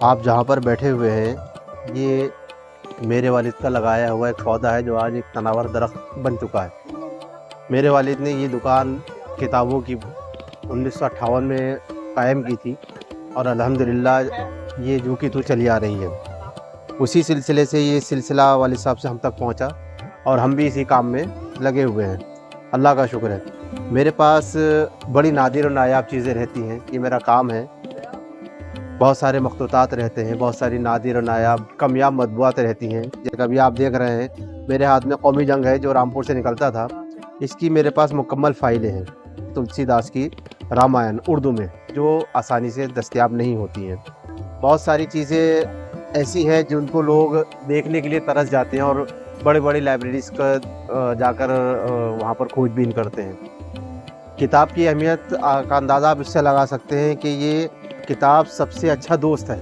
آپ جہاں پر بیٹھے ہوئے ہیں یہ میرے والد کا لگایا ہوا ایک پودا ہے جو آج ایک تناور درخت بن چکا ہے۔ میرے والد نے یہ دکان کتابوں کی 1958 میں قائم کی تھی اور الحمدللہ یہ جو کہ تو چلی آ رہی ہے۔ اسی سلسلے سے یہ سلسلہ والد صاحب سے ہم تک پہنچا اور ہم بھی اسی کام میں لگے ہوئے ہیں۔ اللہ کا شکر ہے۔ میرے پاس بڑی نادر و نایاب چیزیں رہتی ہیں، یہ میرا کام ہے۔ بہت سارے مخطوطات رہتے ہیں، بہت ساری نادر و نایاب کمیاب مطبوعات رہتی ہیں۔ جیسے کبھی آپ دیکھ رہے ہیں میرے ہاتھ میں قومی جنگ ہے جو رامپور سے نکلتا تھا، اس کی میرے پاس مکمل فائلیں ہیں۔ تلسی داس کی رامائن اردو میں جو آسانی سے دستیاب نہیں ہوتی ہیں۔ بہت ساری چیزیں ایسی ہیں جن کو لوگ دیکھنے کے لیے ترس جاتے ہیں اور بڑے بڑے لائبریریز کا جا کر وہاں پر کھوج بین کرتے ہیں۔ کتاب کی اہمیت کا اندازہ آپ اس سے لگا سکتے ہیں کہ یہ کتاب سب سے اچھا دوست ہے۔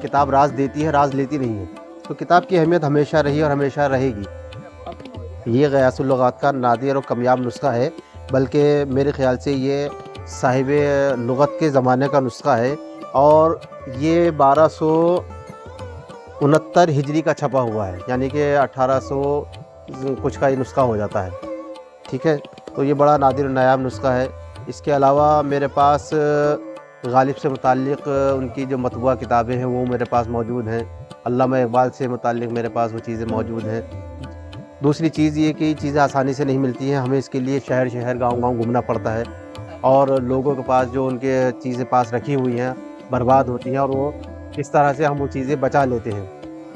کتاب راز دیتی ہے، راز لیتی نہیں ہے۔ تو کتاب کی اہمیت ہمیشہ رہی اور ہمیشہ رہے گی۔ یہ غیاث اللغات کا نادر اور کمیاب نسخہ ہے، بلکہ میرے خیال سے یہ صاحب لغت کے زمانے کا نسخہ ہے اور یہ 1269 ہجری کا چھپا ہوا ہے، یعنی کہ 1800 کچھ کا یہ نسخہ ہو جاتا ہے۔ ٹھیک ہے، تو یہ بڑا نادر و نایاب نسخہ ہے۔ اس کے علاوہ میرے پاس غالب سے متعلق ان کی جو مطبوعہ کتابیں ہیں وہ میرے پاس موجود ہیں۔ علامہ اقبال سے متعلق میرے پاس وہ چیزیں موجود ہیں۔ دوسری چیز یہ کہ چیزیں آسانی سے نہیں ملتی ہیں، ہمیں اس کے لیے شہر شہر گاؤں گاؤں گھومنا پڑتا ہے اور لوگوں کے پاس جو ان کے چیزیں پاس رکھی ہوئی ہیں برباد ہوتی ہیں اور وہ اس طرح سے ہم وہ چیزیں بچا لیتے ہیں۔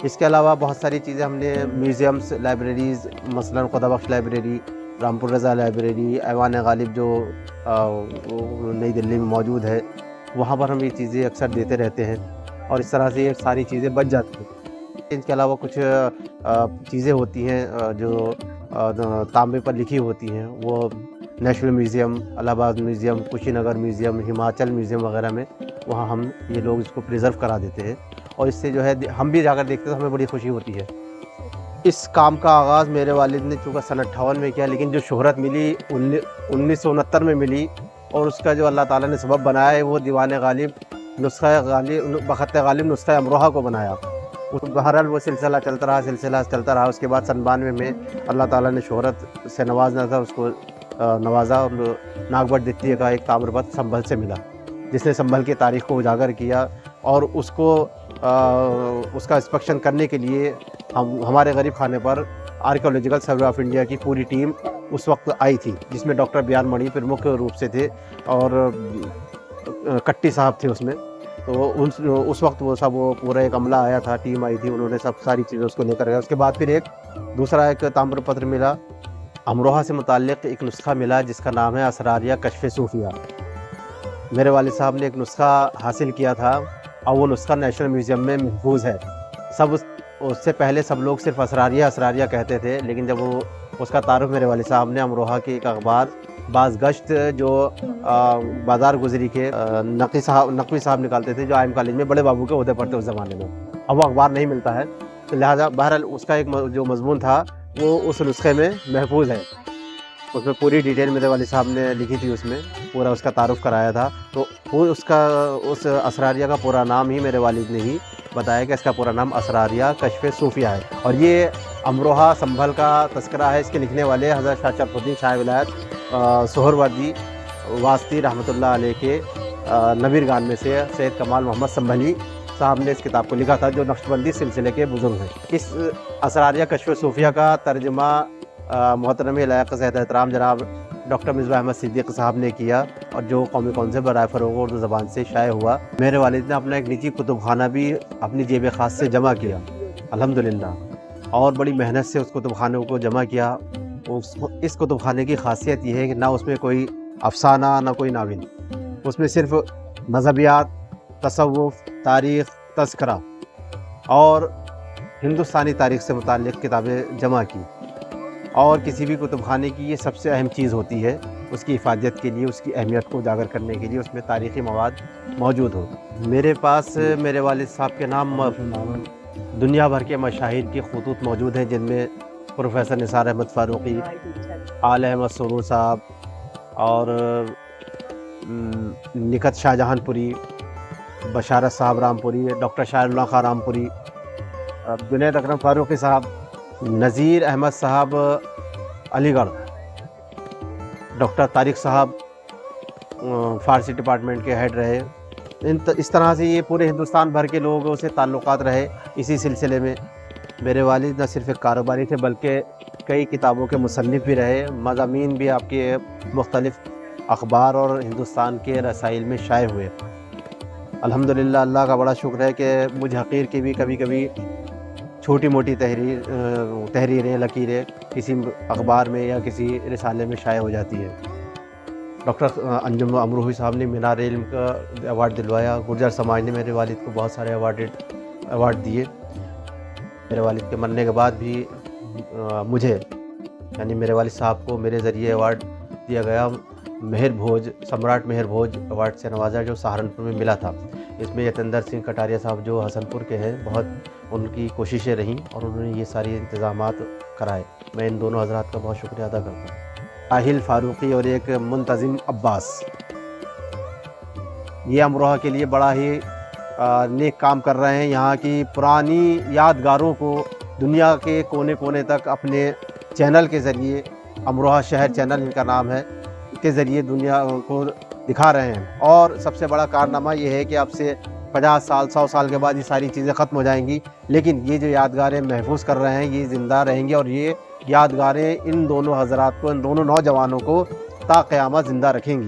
اس کے علاوہ بہت ساری چیزیں ہم نے میوزیمز، لائبریریز، مثلاً خدا بخش لائبریری، رامپور رضا لائبریری، ایوان غالب جو نئی دلی میں موجود ہے، وہاں پر ہم یہ چیزیں اکثر دیتے رہتے ہیں اور اس طرح سے یہ ساری چیزیں بچ جاتی ہیں۔ ان کے علاوہ کچھ چیزیں ہوتی ہیں جو تانبے پر لکھی ہوتی ہیں، وہ نیشنل میوزیم، الہ آباد میوزیم، کشی نگر میوزیم، ہماچل میوزیم وغیرہ میں وہاں ہم یہ لوگ اس کو پریزرو کرا دیتے ہیں اور اس سے جو ہے ہم بھی جا کر دیکھتے ہیں تو ہمیں بڑی خوشی ہوتی ہے۔ اس کام کا آغاز میرے والد نے چونکہ سن 58 میں کیا، لیکن جو شہرت ملی 1969 میں ملی اور اس کا جو اللہ تعالیٰ نے سبب بنایا ہے وہ دیوان غالب نسخہ غالب بخط غالب نسخہ امروہہ کو بنایا۔ بہرحال وہ سلسلہ چلتا رہا۔ اس کے بعد سن 92 میں اللہ تعالیٰ نے شہرت سے نوازنا تھا، اس کو نوازا اور ناگبٹ دتیہ کا ایک تامر پتر سنبھل سے ملا جس نے سنبھل کی تاریخ کو اجاگر کیا اور اس کو اس کا انسپیکشن کرنے کے لیے ہمارے غریب خانے پر آرکیولوجیکل سروے آف انڈیا کی پوری ٹیم اس وقت آئی تھی، جس میں ڈاکٹر بیان مڑی پرمکھ روپ سے تھے اور کٹی صاحب تھے اس میں۔ تو اس وقت وہ پورا ایک عملہ آیا تھا، ٹیم آئی تھی، انہوں نے سب ساری چیزیں اس کو لے کر گیا۔ اس کے بعد پھر دوسرا ایک تامر پتر ملا، امروہہ سے متعلق ایک نسخہ ملا جس کا نام ہے اسراریہ کشف صوفیہ۔ میرے والد صاحب نے ایک نسخہ حاصل کیا تھا اور وہ نسخہ نیشنل میوزیم میں محفوظ ہے۔ اس سے پہلے سب لوگ صرف اسراریہ کہتے تھے، لیکن جب وہ اس کا تعارف میرے والد صاحب نے امروہہ کی ایک اخبار بعض گشت جو بازار گزری کے نقوی صاحب نکالتے تھے جو آئم کالج میں بڑے بابو کے عہدے پر تھے اس زمانے میں، اب وہ اخبار نہیں ملتا ہے، تو لہٰذا بہرحال اس کا ایک جو مضمون تھا وہ اس نسخے میں محفوظ ہے۔ اس میں پوری ڈیٹیل میرے والد صاحب نے لکھی تھی، اس میں پورا اس کا تعارف کرایا تھا۔ تو وہ اس اسراریہ کا پورا نام ہی میرے والد نے ہی بتایا کہ اس کا پورا نام اسراریہ کشف صوفیہ ہے اور یہ امروہہ سنبھل کا تذکرہ ہے۔ اس کے لکھنے والے حضرت شاہ شرف الدین شاہ ولایت سہروردی واسطی رحمۃ اللہ علیہ کے نویرگان میں سے سید کمال محمد سنبھلی صاحب نے اس کتاب کو لکھا تھا، جو نقشبندی سلسلے کے بزرگ ہیں۔ اس اسراریہ کشف صوفیہ کا ترجمہ محترم لائق زید احترام جناب ڈاکٹر مصباح احمد صدیق صاحب نے کیا اور جو قومی کونسل برائے فروغ اردو زبان سے شائع ہوا۔ میرے والد نے اپنا ایک نجی کتب خانہ بھی اپنی جیب خاص سے جمع کیا الحمدللہ، اور بڑی محنت سے اس کتب خانے کو جمع کیا۔ اس کتب خانے کی خاصیت یہ ہے کہ نہ اس میں کوئی افسانہ نہ کوئی ناول، اس میں صرف مذہبیات، تصوف، تاریخ، تذکرہ اور ہندوستانی تاریخ سے متعلق کتابیں جمع کی، اور کسی بھی کتب خانے کی یہ سب سے اہم چیز ہوتی ہے، اس کی افادیت کے لیے، اس کی اہمیت کو اجاگر کرنے کے لیے اس میں تاریخی مواد موجود ہو۔ میرے پاس میرے والد صاحب کے نام دنیا بھر کے مشاہیر کی خطوط موجود ہیں، جن میں پروفیسر نثار احمد فاروقی، آل احمد سرور صاحب، اور نکھت شاہ جہان پوری، بشارت صاحب رامپوری، ڈاکٹر شاہ اللہ خان رامپوری، جنید اکرم فاروقی صاحب، نذیر احمد صاحب علی گڑھ، ڈاکٹر طارق صاحب فارسی ڈپارٹمنٹ کے ہیڈ رہے۔ اس طرح سے یہ پورے ہندوستان بھر کے لوگوں سے تعلقات رہے۔ اسی سلسلے میں میرے والد نہ صرف ایک کاروباری تھے بلکہ کئی کتابوں کے مصنف بھی رہے، مضامین بھی آپ کے مختلف اخبار اور ہندوستان کے رسائل میں شائع ہوئے۔ الحمدللہ اللہ کا بڑا شکر ہے کہ مجھ حقیر کی بھی کبھی کبھی چھوٹی موٹی تحریریں، لکیریں کسی اخبار میں یا کسی رسالے میں شائع ہو جاتی ہے۔ ڈاکٹر انجم امروہی صاحب نے مینار علم کا ایوارڈ دلوایا۔ گرجر سماج نے میرے والد کو بہت سارے ایوارڈ دیے۔ میرے والد کے مرنے کے بعد بھی مجھے، یعنی میرے والد صاحب کو میرے ذریعے ایوارڈ دیا گیا، مہر بھوج، سمراٹ مہر بھوج ایوارڈ سے نوازا، جو سہارنپور میں ملا تھا۔ اس میں یتیندر سنگھ کٹاریا صاحب جو حسن پور کے ہیں، بہت ان کی کوششیں رہیں اور انہوں نے یہ ساری انتظامات کرائے۔ میں ان دونوں حضرات کا بہت شکریہ ادا کرتا ہوں۔ راحل فاروقی اور ایک منتظم عباس، یہ امروہہ کے لیے بڑا ہی نیک کام کر رہے ہیں۔ یہاں کی پرانی یادگاروں کو دنیا کے کونے کونے تک اپنے چینل کے ذریعے، امروہہ شہر چینل ان کا نام ہے، کے ذریعے دنیا کو دکھا رہے ہیں۔ اور سب سے بڑا کارنامہ یہ ہے کہ اب سے 50 سال 100 سال کے بعد یہ ساری چیزیں ختم ہو جائیں گی، لیکن یہ جو یادگاریں محفوظ کر رہے ہیں یہ زندہ رہیں گی، اور یہ یادگاریں ان دونوں حضرات کو، ان دونوں نوجوانوں کو تا قیامت زندہ رکھیں گی۔